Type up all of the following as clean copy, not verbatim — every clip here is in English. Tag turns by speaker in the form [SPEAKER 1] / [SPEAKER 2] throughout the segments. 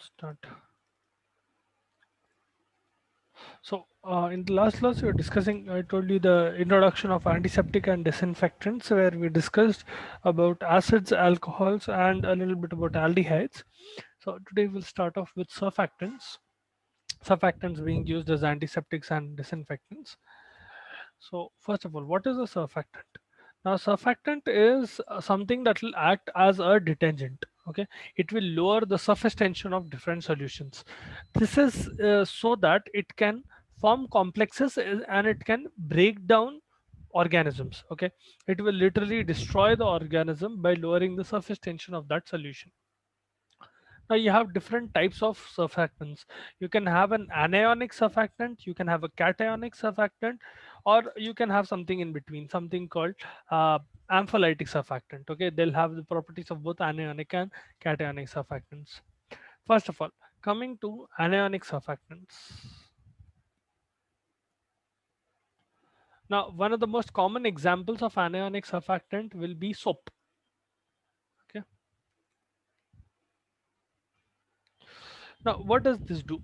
[SPEAKER 1] Start. So in the last class we were discussing, I told you the introduction of antiseptic and disinfectants, where we discussed about acids, alcohols, and a little bit about aldehydes. So today we'll start off with surfactants. Surfactants being used as antiseptics and disinfectants. So first of all, what is a surfactant? Now, surfactant is something that will act as a detergent. Okay, it will lower the surface tension of different solutions. This is so that it can form complexes and it can break down organisms. Okay, it will literally destroy the organism by lowering the surface tension of that solution. Now you have different types of surfactants. You can have an anionic surfactant, you can have a cationic surfactant, or you can have something in between, something called uh, ampholytic surfactant. Okay, they'll have the properties of both anionic and cationic surfactants. First of all, coming to anionic surfactants. Now, one of the most common examples of anionic surfactant will be soap. Okay, now what does this do?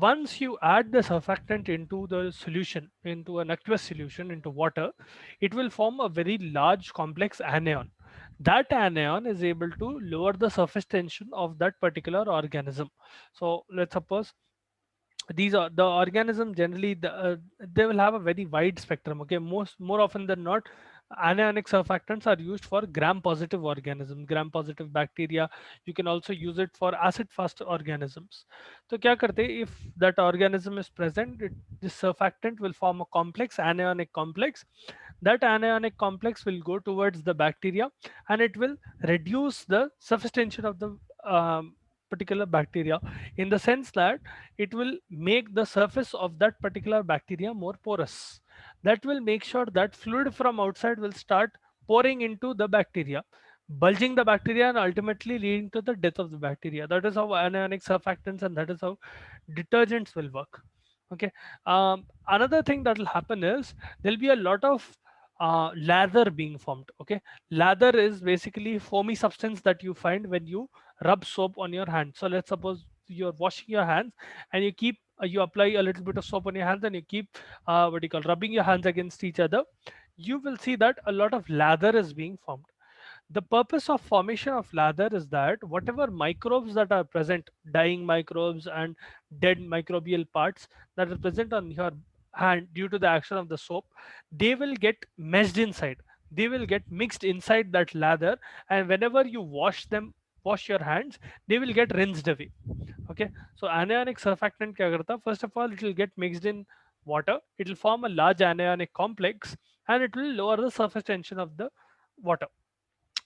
[SPEAKER 1] Once you add the surfactant into the solution, into an aqueous solution, into water, it will form a very large complex anion. That anion is able to lower the surface tension of that particular organism. So let's suppose these are the organism, generally they will have a very wide spectrum. Okay, more often than not, anionic surfactants are used for gram positive organisms, gram positive bacteria. You can also use it for acid fast organisms. So kya karte हैं, if that organism is present, this surfactant will form a complex, anionic complex. That anionic complex will go towards the bacteria and it will reduce the surface tension of the particular bacteria, in the sense that it will make the surface of that particular bacteria more porous. That will make sure that fluid from outside will start pouring into the bacteria, bulging the bacteria and ultimately leading to the death of the bacteria. That is how anionic surfactants and that is how detergents will work. Okay. Another thing that will happen is there'll be a lot of lather being formed. Okay, lather is basically foamy substance that you find when you rub soap on your hand. So let's suppose you're washing your hands and you keep you apply a little bit of soap on your hands and you keep what do you call, rubbing your hands against each other. You will see that a lot of lather is being formed. The purpose of formation of lather is that whatever microbes that are present, dying microbes and dead microbial parts that are present on your hand due to the action of the soap, they will get meshed inside, they will get mixed inside that lather, and whenever you wash your hands, they will get rinsed away. Okay, so anionic surfactant kya karta, first of all it will get mixed in water, it will form a large anionic complex and it will lower the surface tension of the water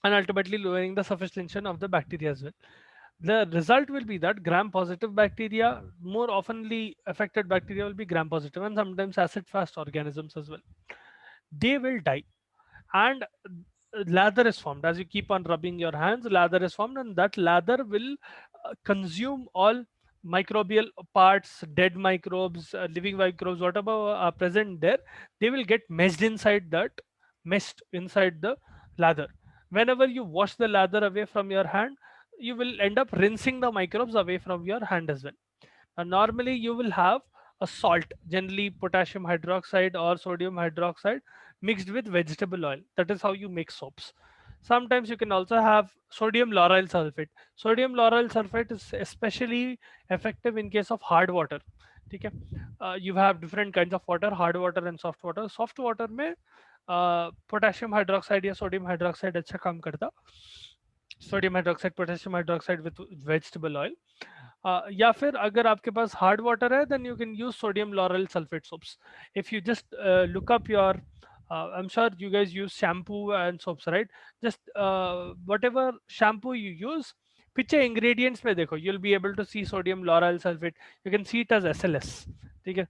[SPEAKER 1] and ultimately lowering the surface tension of the bacteria as well. The result will be that gram positive bacteria, more oftenly affected bacteria will be gram positive and sometimes acid fast organisms as well. They will die and lather is formed. As you keep on rubbing your hands, lather is formed and that lather will consume all microbial parts, dead microbes, living microbes, whatever are present there, they will get meshed inside the lather. Whenever you wash the lather away from your hand, you will end up rinsing the microbes away from your hand as well. Normally you will have a salt, generally potassium hydroxide or sodium hydroxide, mixed with vegetable oil. That is how you make soaps. Sometimes you can also have sodium lauryl sulfate. Sodium lauryl sulfate is especially effective in case of hard water. ठीक है, you have different kinds of water, hard water and soft water. Soft water में potassium hydroxide या sodium hydroxide अच्छा काम करता, sodium hydroxide potassium hydroxide with vegetable oil. या फिर अगर आपके पास हार्ड वाटर है then you can use sodium lauryl sulphate soaps. If you just look up your I'm sure you guys use shampoo and soaps, right? Just whatever shampoo you use, पीछे ingredients में देखो, you'll be able to see sodium lauryl sulfate. You can see it as SLS. ठीक है,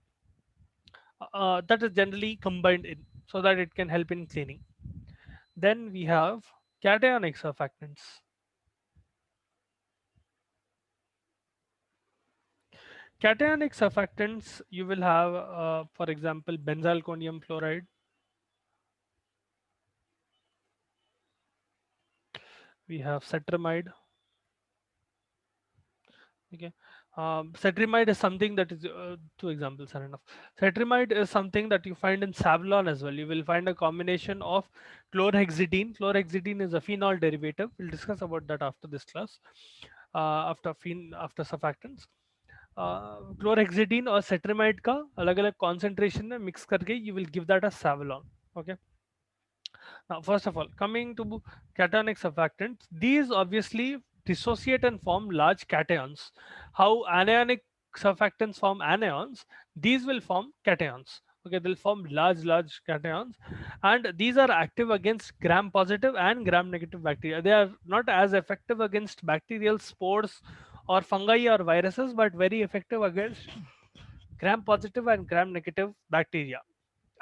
[SPEAKER 1] that is generally combined in so that it can help in cleaning. Then we have cationic surfactants. Cationic surfactants, you will have, for example, benzalkonium fluoride. We have cetramide. Okay. Cetrimide is something that is, two examples are enough. Cetrimide is something that you find in Savlon as well. You will find a combination of chlorhexidine. Chlorhexidine is a phenol derivative. We'll discuss about that after this class, after surfactants. Chlorhexidine और सेट्रिमाइड का अलग अलग concentration में mix करके you will give that as Savlon. Okay. Now, first of all, coming to cationic surfactants, these obviously dissociate and form large cations. How anionic surfactants form anions, these will form cations. Okay, they'll form large cations, and these are active against gram positive and gram negative bacteria. They are not as effective against bacterial spores or fungi or viruses, but very effective against gram positive and gram negative bacteria,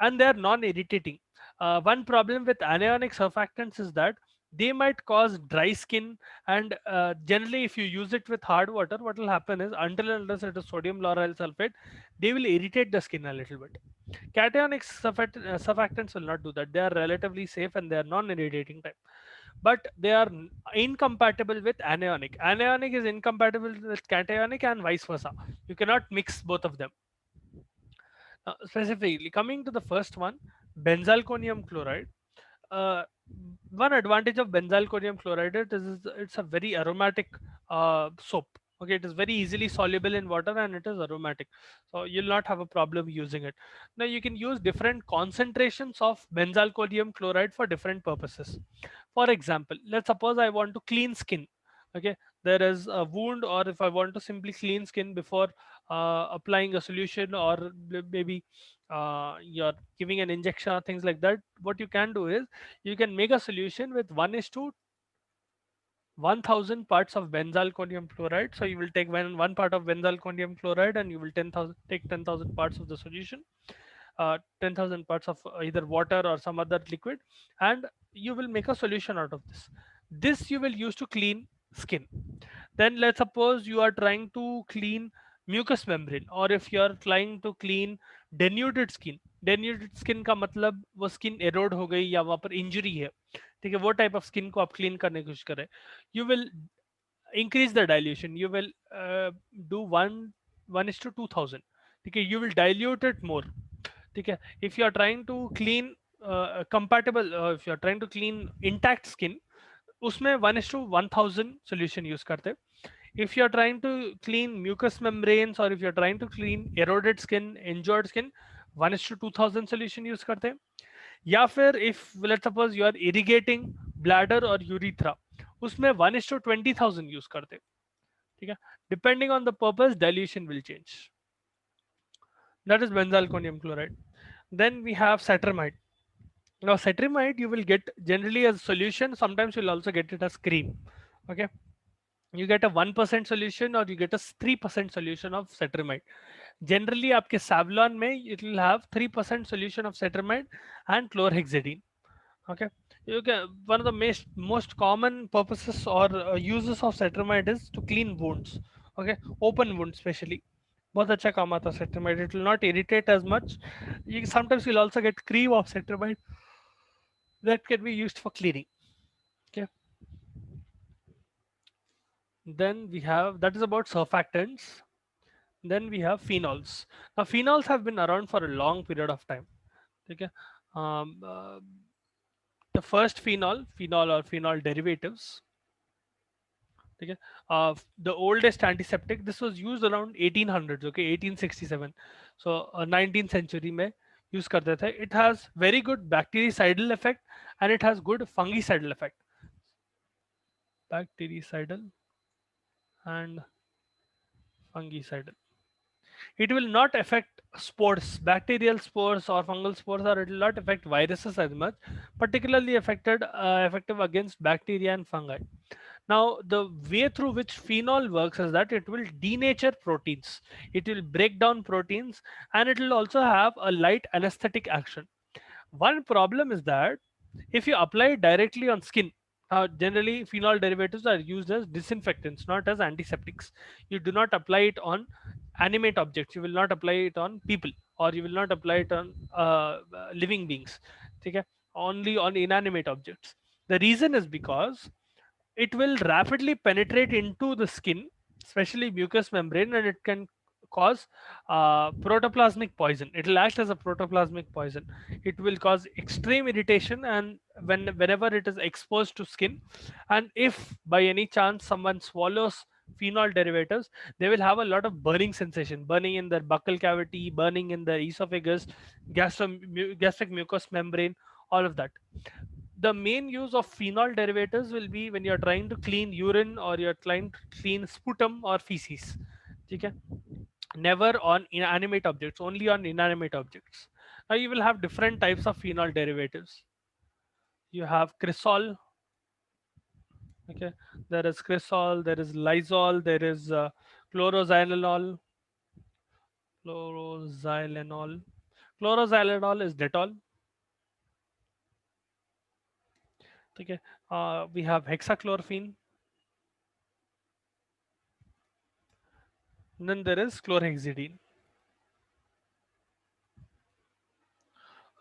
[SPEAKER 1] and they are non-irritating. One problem with anionic surfactants is that they might cause dry skin, and generally, if you use it with hard water, what will happen is until and unless it is sodium lauryl sulfate, they will irritate the skin a little bit. Cationic surfactants will not do that. They are relatively safe and they are non-irritating type, but they are incompatible with anionic. Anionic is incompatible with cationic and vice versa. You cannot mix both of them. Specifically, coming to the first one, benzalkonium chloride. Uh, One advantage of benzalkonium chloride is it's a very aromatic soap. Okay, it is very easily soluble in water and it is aromatic, so you'll not have a problem using it. Now you can use different concentrations of benzalkonium chloride for different purposes. For example, let's suppose I want to clean skin. Okay, there is a wound, or if I want to simply clean skin before applying a solution, or maybe you're giving an injection or things like that, what you can do is you can make a solution with 1 is to 1000 parts of benzalkonium chloride. So you will take one part of benzalkonium chloride and you will 10,000 take 10,000 parts of the solution, 10,000 parts of either water or some other liquid, and you will make a solution out of this. This you will use to clean skin. Then let's suppose you are trying to clean mucous membrane, or if you are trying to clean denuded skin. Denuded skin का मतलब वो skin erode हो गई या वहाँ पर injury है, ठीक है, वो type of skin को आप clean करने की कोशिश करें. You will increase the dilution. You will do 1 is to 2000. ठीक है, you will dilute it more. ठीक है, if you are trying to clean compatible, if you are trying to clean intact skin, उसमें 1 is to 1000 solution use करते. If you are trying to clean mucous membranes, or if you are trying to clean eroded skin, injured skin, 1 is to 2000 solution use करते. या फिर if let's suppose you are irrigating bladder or urethra, उसमें 1 is to 20,000 use करते. ठीक है, depending on the purpose, dilution will change. That is benzalkonium chloride. Then we have cetrimide. Now cetrimide you will get generally as solution, sometimes you'll also get it as cream. Okay, you get a 1% solution or you get a 3% solution of cetrimide. Generally आपके Savlon में it will have 3% solution of cetrimide and chlorhexidine. Okay, you can, one of the most common purposes or uses of cetrimide is to clean wounds. Okay, open wounds especially. बहुत अच्छा काम आता है cetrimide. It will not irritate as much. You sometimes you'll also get cream of cetrimide that can be used for cleaning. Okay, then we have, that is about surfactants. Then we have phenols. Now phenols have been around for a long period of time. Okay, um, uh, the first phenol or phenol derivatives. Okay, the oldest antiseptic, this was used around 1800s. Okay, 1867. So 19th century में use करते थे. It has very good bactericidal effect and it has good fungicidal effect. Bactericidal and fungicidal. It will not affect spores, bacterial spores or fungal spores, or it will not affect viruses as much, particularly effective against bacteria and fungi. Now the way through which phenol works is that it will denature proteins, it will break down proteins, and it will also have a light anesthetic action. One problem is that if you apply it directly on skin, generally phenol derivatives are used as disinfectants, not as antiseptics. You do not apply it on animate objects. You will not apply it on people, or you will not apply it on living beings. Okay? Only on inanimate objects. The reason is because it will rapidly penetrate into the skin especially mucous membrane, and it can cause protoplasmic poison. It will act as a protoplasmic poison. It will cause extreme irritation, and whenever it is exposed to skin, and if by any chance someone swallows phenol derivatives, they will have a lot of burning sensation, burning in their buccal cavity, burning in their esophagus, gastric mucous membrane, all of that. The main use of phenol derivatives will be when you're trying to clean urine or you're trying to clean sputum or feces. Okay? Never on inanimate objects, only on inanimate objects. Now you will have different types of phenol derivatives. You have cresol. Okay, there is cresol, there is lysol, there is chloroxylenol. Chloroxylenol. Chloroxylenol is Dettol. Okay, we have hexachlorophene. And then there is chlorhexidine.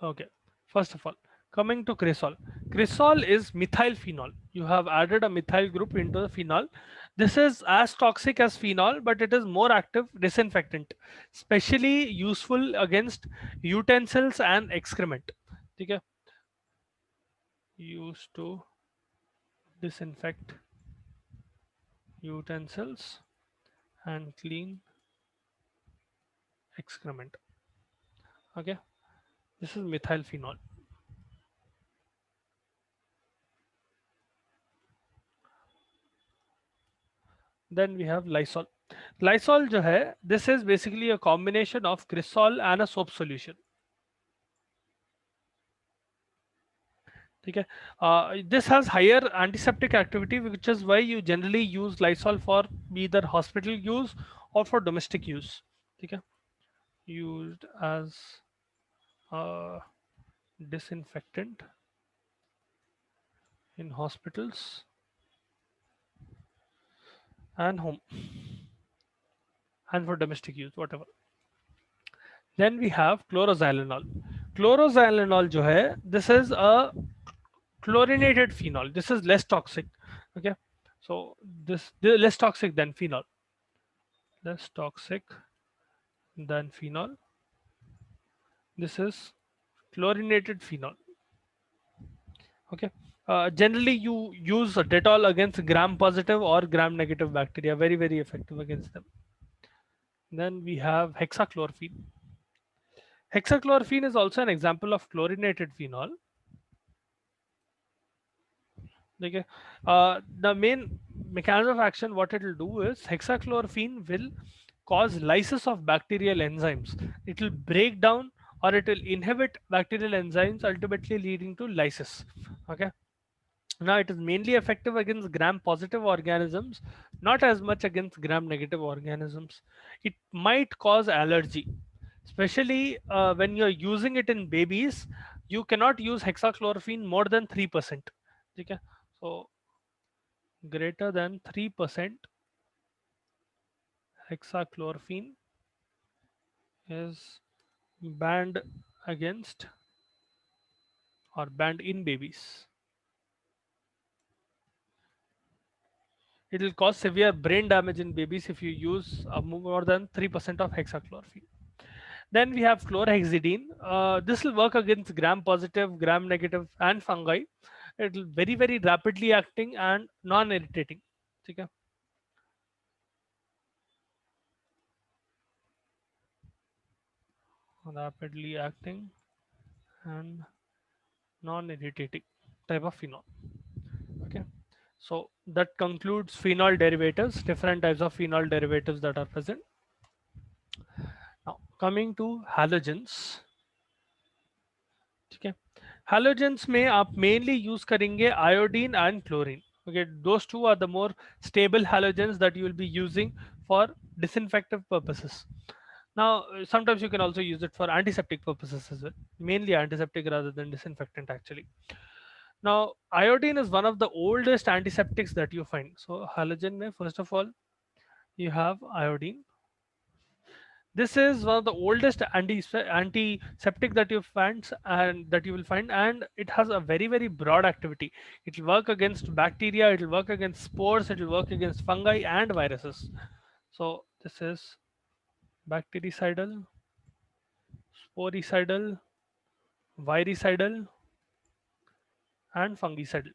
[SPEAKER 1] Okay, first of all, coming to cresol. Cresol is methyl phenol. You have added a methyl group into the phenol. This is as toxic as phenol, but it is more active disinfectant, specially useful against utensils and excrement. Okay, used to disinfect utensils and clean excrement. Okay, this is methyl phenol. Then we have Lysol. Lysol जो है, this is basically a combination of cresol and a soap solution. ठीक है. This has higher antiseptic activity, which is why you generally use Lysol for either hospital use or for domestic use. ठीक है. Used as a disinfectant in hospitals and home and for domestic use, whatever. Then we have chloroxylenol. Chloroxylenol जो है, this is a chlorinated phenol. This is less toxic. Okay, so this less toxic than phenol. Less toxic than phenol. This is chlorinated phenol. Okay. Generally, you use a Dettol against gram positive or gram negative bacteria. Very, very effective against them. Then we have hexachlorophene. Hexachlorophene is also an example of chlorinated phenol. Okay. The main mechanism of action, what it will do is hexachlorophene will cause lysis of bacterial enzymes. It will break down or it will inhibit bacterial enzymes, ultimately leading to lysis. Okay. Now it is mainly effective against gram positive organisms, not as much against gram negative organisms. It might cause allergy, especially when you're using it in babies. You cannot use hexachlorophene more than 3%. Okay, so greater than 3% hexachlorophene is banned against or banned in babies. It will cause severe brain damage in babies if you use more than 3% of hexachlorophene. Then we have chlorhexidine. This will work against gram positive, gram negative, and fungi. It will very, very rapidly acting and non-irritating. Okay. Rapidly acting and non-irritating type of phenol. Okay. So that concludes phenol derivatives, different types of phenol derivatives that are present. Now coming to halogens. ठीक है. Halogens में आप mainly use करेंगे iodine and chlorine. Okay, those two are the more stable halogens that you will be using for disinfective purposes. Now sometimes you can also use it for antiseptic purposes as well, mainly antiseptic rather than disinfectant actually. Now iodine is one of the oldest antiseptics that you find. So halogen mein, first of all, you have iodine. This is one of the oldest antiseptic that you find, and that you will find, and it has a very broad activity. It will work against bacteria, it will work against spores, it will work against fungi and viruses. So this is bactericidal, sporicidal, viricidal, and fungicidal.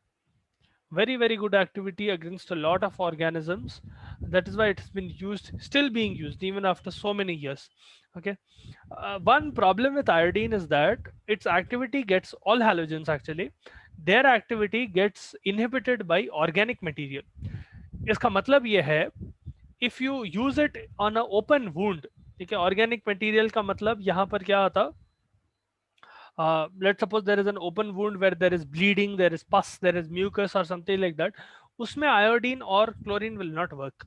[SPEAKER 1] Very good activity against a lot of organisms. That is why it has been used, still being used even after so many years. Okay. One problem with iodine is that its activity gets, all halogens actually, their activity gets inhibited by organic material. इसका मतलब ये है, if you use it on a open wound, ठीक है, organic material का मतलब यहाँ पर क्या आता, let's suppose there is an open wound where there is bleeding, there is pus, there is mucus or something like that, उसमें iodine or chlorine will not work.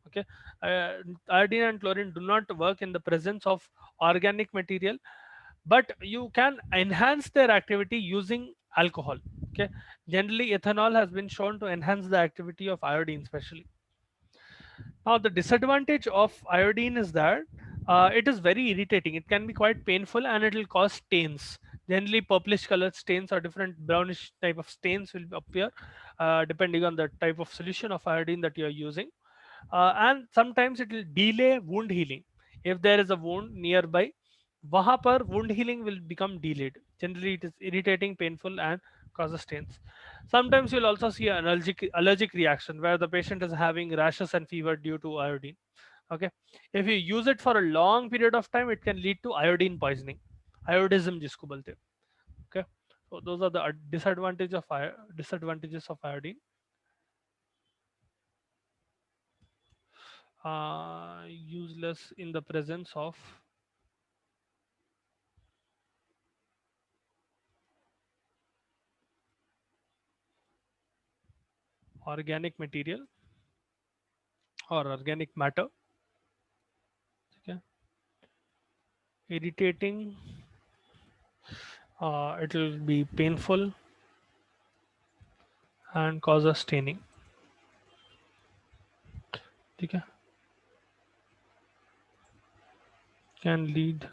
[SPEAKER 1] Okay. uh, Iodine and chlorine do not work in the presence of organic material, but you can enhance their activity using alcohol. Okay. Generally ethanol has been shown to enhance the activity of iodine especially. Now, the disadvantage of iodine is that it is very irritating. It can be quite painful and it will cause stains. Generally, purplish colored stains or different brownish type of stains will appear depending on the type of solution of iodine that you are using. And sometimes it will delay wound healing. If there is a wound nearby, वहाँ पर wound healing will become delayed. Generally, it is irritating, painful, and causes stains. Sometimes you'll also see an allergic reaction where the patient is having rashes and fever due to iodine. Okay, if you use it for a long period of time, it can lead to iodine poisoning, iodism जिसको बोलते हैं. Okay, so those are the disadvantages of iodine. Useless in the presence of organic material or organic matter. Okay, irritating, it will be painful and cause a staining. Okay, can lead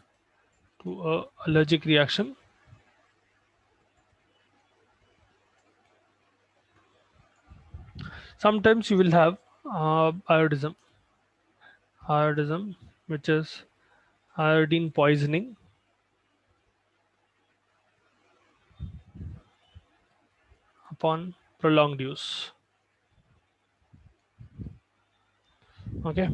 [SPEAKER 1] to a allergic reaction. Sometimes you will have iodism, which is iodine poisoning upon prolonged use. Okay.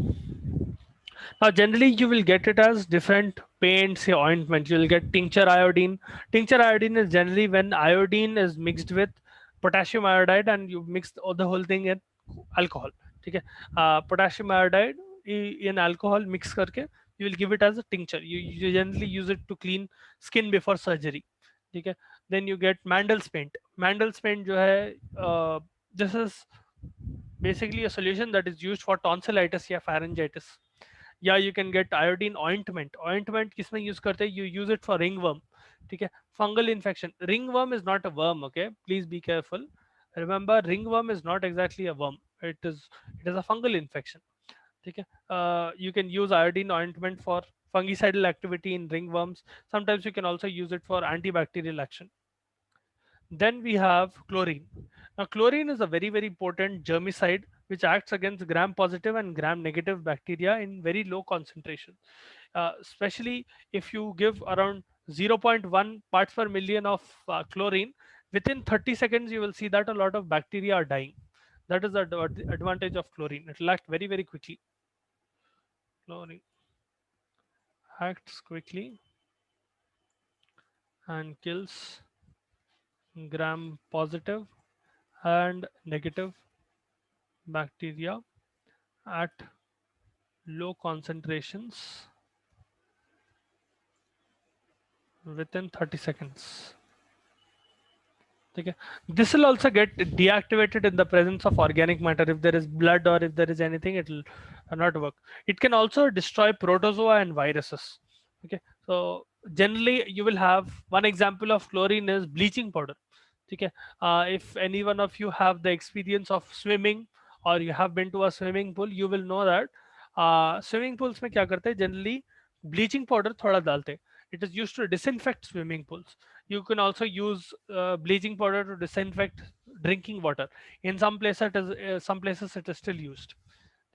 [SPEAKER 1] Now, generally, you will get it as different paints, say ointment. You will get tincture iodine. Tincture iodine is generally when iodine is mixed with potassium iodide, and you mix the whole thing in alcohol. ठीक है. Potassium iodide in alcohol mix करके you will give it as a tincture. You generally use it to clean skin before surgery. ठीक है. Then you get Mandel's paint. Mandel's paint जो है, this is basically a solution that is used for tonsillitis या pharyngitis. या you can get iodine ointment. Ointment किसमें use करते हैं? You use it for ring worm. ठीक है. Fungal infection. Ring worm is not a worm. Okay, please be careful. Remember, ring worm is not exactly a worm. It is a fungal infection. ठीक है. You can use iodine ointment for fungicidal activity in ringworms. Sometimes you can also use it for antibacterial action. Then we have chlorine. Now, chlorine is a very important germicide which acts against gram positive and gram negative bacteria in very low concentration. Especially if you give around zero point 0.1 parts per million of chlorine, within 30 seconds you will see that a lot of bacteria are dying. That is the advantage of chlorine. It will act very quickly. Chlorine acts quickly and kills gram positive and negative bacteria at low concentrations within 30 seconds. Okay. This will also get deactivated in the presence of organic matter. If there is blood or if there is anything, it will not work. It can also destroy protozoa and viruses. Okay. So generally you will have one example of chlorine is bleaching powder. Okay. If any one of you have the experience of swimming or you have been to a swimming pool, you will know that swimming pools में क्या करते हैं generally bleaching powder थोड़ा डालते हैं. It is used to disinfect swimming pools. You can also use bleaching powder to disinfect drinking water. In some places it is still used.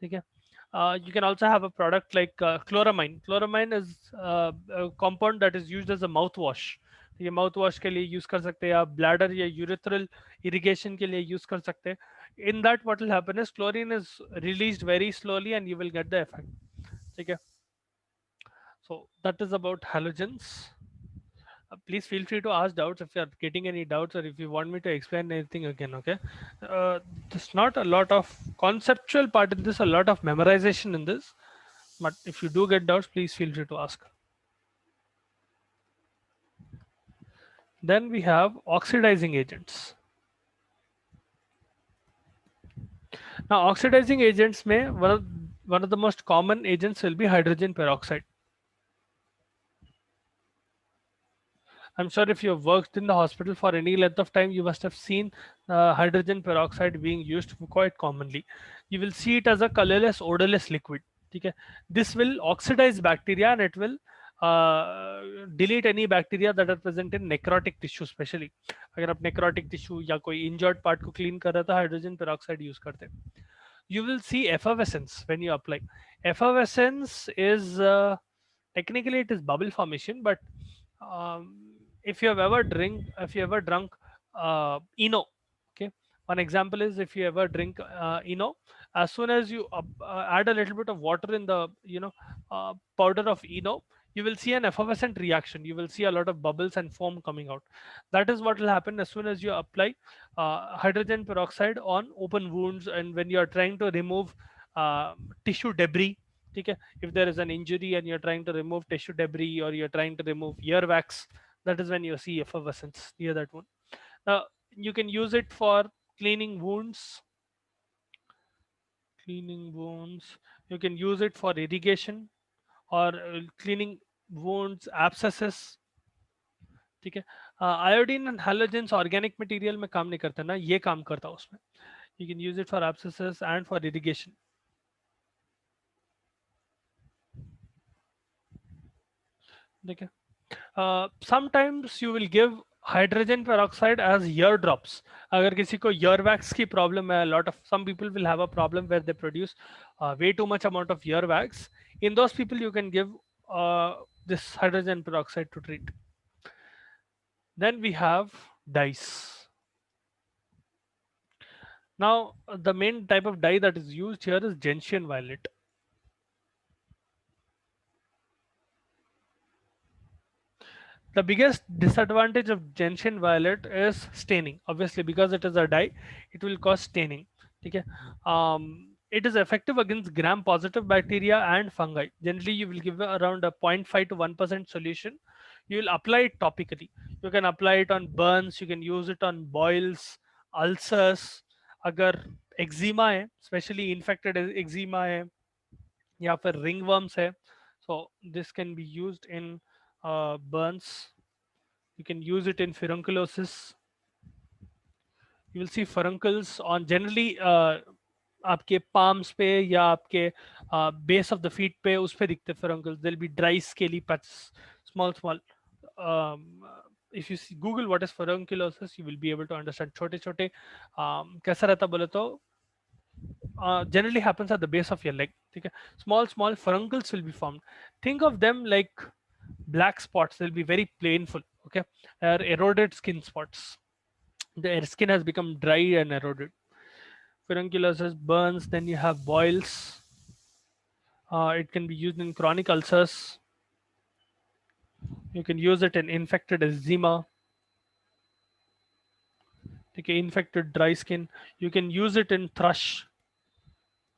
[SPEAKER 1] Okay. You can also have a product like chloramine. Chloramine is a compound that is used as a mouthwash. ये mouth wash के लिए use कर सकते हैं, आप bladder या urethral irrigation के लिए यूज कर सकते हैं. In that what will happen is chlorine is released very slowly and you will get the effect. ठीक है. So that is about halogens. Please feel free to ask doubts if you are getting any doubts or if you want me to explain anything again. Okay. There's not a lot of conceptual part in this, a lot of memorization in this. But if you do get doubts, please feel free to ask. Then we have oxidizing agents. Now, oxidizing agents may one of the most common agents will be hydrogen peroxide. I'm sure if you've worked in the hospital for any length of time, you must have seen hydrogen peroxide being used quite commonly. You will see it as a colorless, odorless liquid. Okay? This will oxidize bacteria and it will delete any bacteria that are present in necrotic tissue, especially. अगर आप necrotic tissue या कोई injured part को clean कर रहा था, hydrogen peroxide use करते हैं. You will see effervescence when you apply. Effervescence is technically it is bubble formation, but if you have ever if you ever drunk Eno, okay. One example is if you ever drink Eno, as soon as you add a little bit of water in the powder of Eno, you will see an effervescent reaction. You will see a lot of bubbles and foam coming out. That is what will happen as soon as you apply hydrogen peroxide on open wounds and when you are trying to remove tissue debris. Okay, if there is an injury and you're trying to remove tissue debris or you're trying to remove earwax, that is when you see effervescence near that one. Now you can use it for cleaning wounds. Cleaning wounds. You can use it for irrigation और cleaning wounds, abscesses. ठीक है. Iodine and halogens organic material में काम नहीं करता ना, ये काम करता है उसमें. You can use it for abscesses and for irrigation. ठीक है. Sometimes you will give hydrogen peroxide as ear drops. अगर किसी को earwax की problem है, a lot of some people will have a problem where they produce way too much amount of earwax. In those people, you can give this hydrogen peroxide to treat. Then we have dyes. Now, the main type of dye that is used here is gentian violet. The biggest disadvantage of gentian violet is staining. Obviously, because it is a dye, it will cause staining. Okay. It is effective against gram-positive bacteria and fungi. Generally, you will give around a 0.5 to 1% solution. You will apply it topically. You can apply it on burns. You can use it on boils, ulcers. अगर eczema है, especially infected eczema है, या फिर ringworms है, so this can be used in burns. You can use it in furunculosis. You will see furuncles on generally आपके palms पे या आपके base of the feet पे उस पे दिखते furuncles. There will be dry scaly patches, small. um, if you see, Google what is furunculosis, you will be able to understand. छोटे छोटे कैसा रहता बोले तो generally happens at the base of your leg. Okay? Small furuncles will be formed. Think of them like black spots. They'll be very painful. Okay, eroded skin spots. The skin has become dry and eroded. Furunculosis, burns. Then you have boils. It can be used in chronic ulcers. You can use it in infected eczema. Okay, infected dry skin. You can use it in thrush.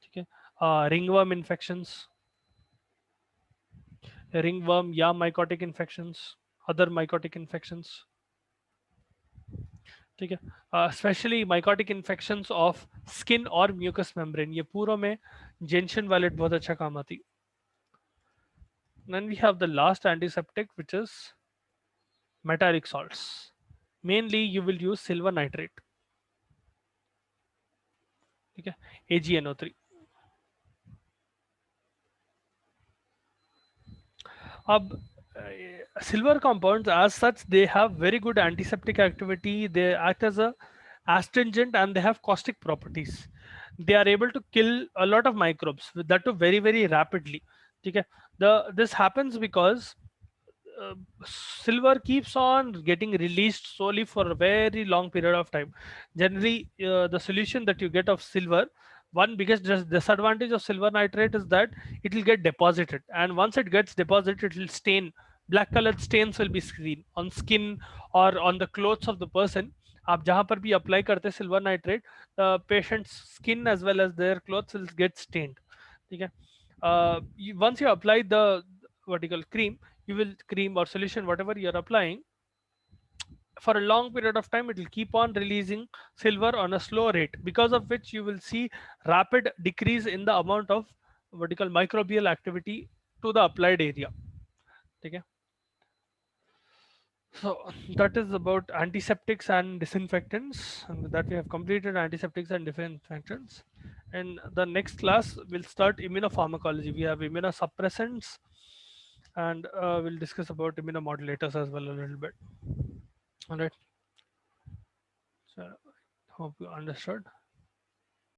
[SPEAKER 1] Okay, ringworm infections. Ringworm, yeah, mycotic infections, other mycotic infections. ठीक है. Especially mycotic infections of skin or mucous membrane, ये पूरों में gentian violet बहुत अच्छा काम आती. Then we have the last antiseptic, which is metallic salts. Mainly you will use silver nitrate. ठीक है, AgNO3. अब silver compounds as such, they have very good antiseptic activity. They act as a astringent and they have caustic properties. They are able to kill a lot of microbes, that too very very rapidly. Okay, this happens because uh, silver keeps on getting released slowly for a very long period of time. Generally, the solution that you get of silver, one biggest disadvantage of silver nitrate is that it will get deposited, and once it gets deposited, it will stain. Black colored stains will be seen on skin or on the clothes of the person. आप जहाँ पर भी apply करते हैं silver nitrate, patients skin as well as their clothes will get stained. ठीक है. Once you apply the vertical cream, you will cream or solution whatever you're applying, for a long period of time it will keep on releasing silver on a slow rate, because of which you will see rapid decrease in the amount of vertical microbial activity to the applied area. Okay. So that is about antiseptics and disinfectants, and with that we have completed antiseptics and disinfectants. And the next class will start immunopharmacology. We have immunosuppressants, and we'll discuss about immunomodulators as well a little bit. All right. So hope you understood.